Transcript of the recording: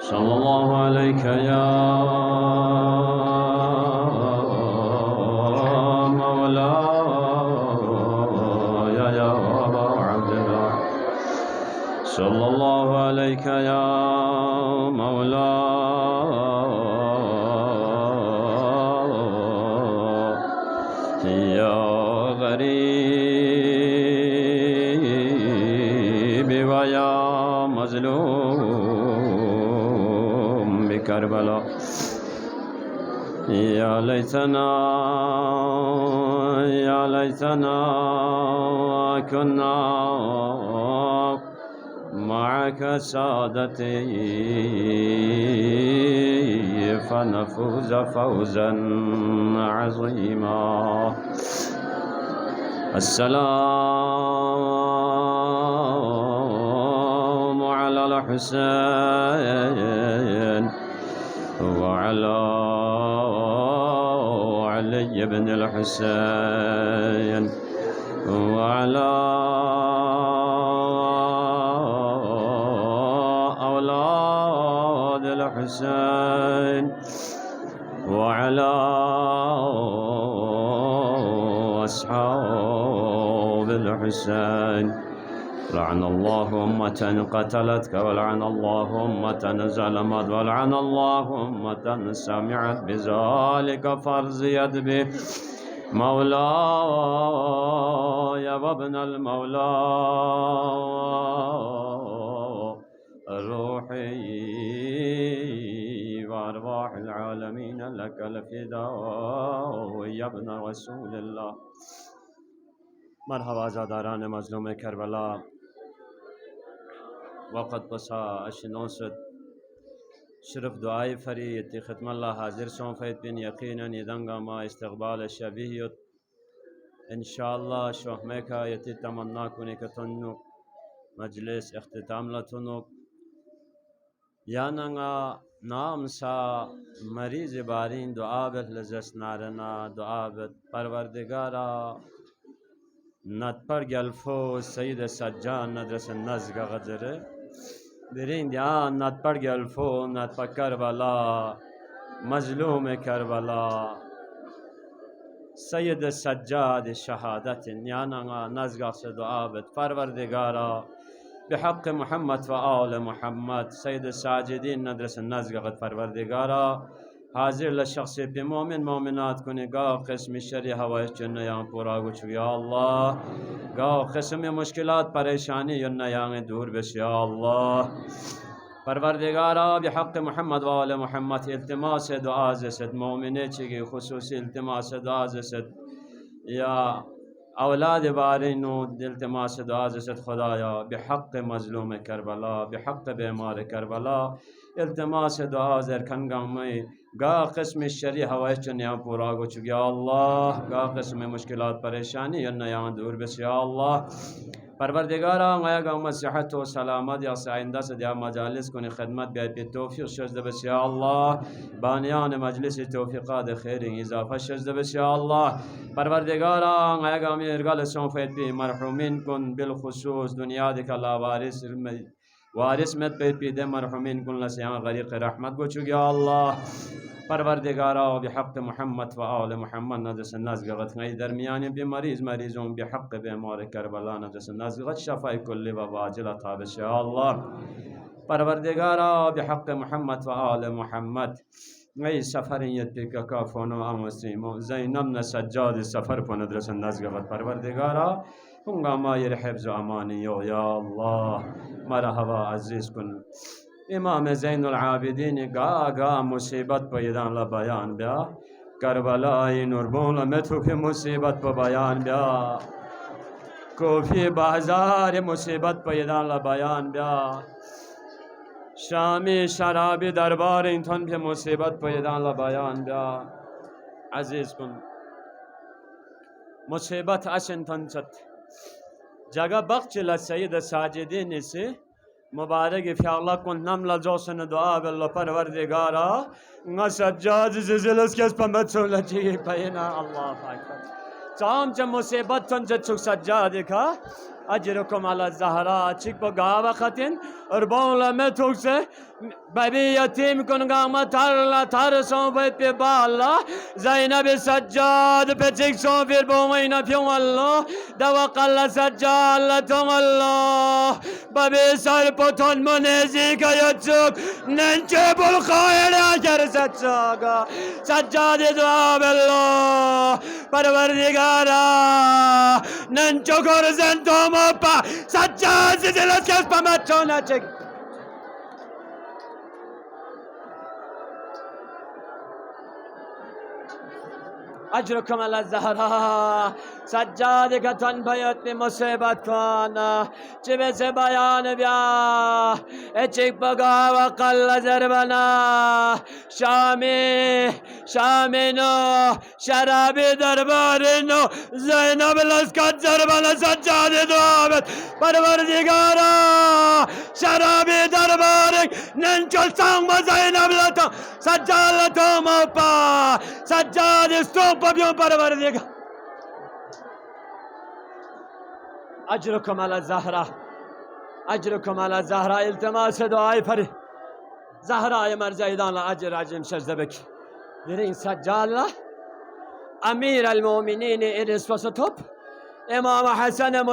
صلى الله عليك يا مولاي يا أبا عبد الله. صلى الله عليك يا مولاي يا غريب ويا مظلوم بكربلاء. يا ليتنا كنا معك سادتي فنفوز فوزا عظيما. السلام على الحسين وعلى علي بن الحسين وعلى أولاد الحسين وعلى أصحاب الحسين. لعن الله أمة قتلتك ولعن الله أمة ظلمت ولعن الله أمة سمعت بذلك فرزيت به مولاي وابن المولى روحي وأرواح العالمين لك الفداء يا ابن رسول الله. مرحبا زاداران مظلوم کربلا. وقت بسا اشنوست شرف دعای فرید ختم الله حاضر سون فید بین یقینا یدنگا ما استقبال شبیهیت انشاءالله شوهمه کا یتی تمنا کنی که تنو مجلس اختتام لتنو یاننگا نام سا مریض بارین دعا بت لزس نارنا دعا بت پروردگارا نتپر گلفو سید سجان ندرس نزگ غدره برین دیان نتپر گلفو نتپر کربلا مظلوم کربلا سید سجاد شهادت یاننگا نزگ دعا بت پروردگارا بحق محمد و آل محمد سید ساجدین ندرس نزگ غد پروردگارا حاضر لشخص پی مومن مومنات کنی گاو قسم شری هوای جنیان پورا گوچو یا الله گاو قسم مشکلات پریشانی جنیان دور بش یا الله پروردگارا بحق محمد و آل محمد التماس دعا زست مومنه چگی خصوصی التماس دعا زست یا اولاد بارینو التماس دعا زست خدایا بحق مظلوم کربلا بحق بیمار کربلا التماس دعا زر کنگامی گا قسم شری هوای چنیان پورا گو چک یا الله گا قسم مشکلات پریشانی یا نیان دور بس یا الله پروردگارا آیا گام صحت و سلامت یا آینده سے دیا مجالس کنی خدمت بیاید پی توفیق شجده بس یا الله بانیان مجلس توفیقات خیر اضافه شجده بس یا الله پروردگارا آیا گام ارگال سنفید پی مرحومین کن بالخصوص دنیا دکا لا وارث مت پی دے مرحومین کن لسیان غریق رحمت گو چک یا الله پروردگارا بحق محمد و آل محمد ندرس نزگت غی درمیان بی مریضون بحق بیمار کربلا ندرس نزگت شفای کلی و واجل تابش یا الله پروردگارا بحق محمد و آل محمد غی سفریت بی کافون و امسیم و زینب نسجاد سفر پا ندرس نزگت پروردگارا هنگاما یر حفظ و امانی یا الله مرحبا عزیز کن امام زین العابدین گا مصیبت پیدان لا بیان بیا کربلای نوربون لمتو کی مصیبت پا بیان بیا کوفی بازار مصیبت پیدان لا بیان بیا شامی شرابی دربار اینتون پی مصیبت پیدان لا بیان بیا عزیز کن مصیبت اشنتن چت جگہ بخش لسید ساجدین سے مبارک فی اللہ کن نمل جوسن دعا بالله پروردگارا سجاد زلزلس کس پمت سولچی پینا الله اکبر چام چه مصیبت تن چه سجاد کا أجركم على الزهراء تشيك بقى وقت أربعون لما توكسه ببي يتيم كن قامة تارلا تارسون في بالله زينب سجاد بتشيك سون في البومين في الله دوق الله سجاد لتم الله ببي سال بطن منزيك يتشوك ننجب الخير أجر سجاga سجاد دعاء بالله پروردگارا ننچوکر زندومو پا سجاد زلت کس پا مچونا چک أجركم على الزهراء سجاد كتن بيوت بمصيبت كان جبس بيان بيا اتشك بقى وقل زربنا شامي نو شرابي دربارنو زينب الاسكت زربنا سجاد دوابت پروردگارا شرابي دربارك ننچل سانگ زينب لتا سجاد لتا موپا سجاد استوب بيوم پروردگار أجركم على الزهراء أجركم على الزهراء التماس دعاء فري زهراء مرزايدان أجر عجم شجدبك درين سجال أمير المؤمنين إرس وسطب إمام حسن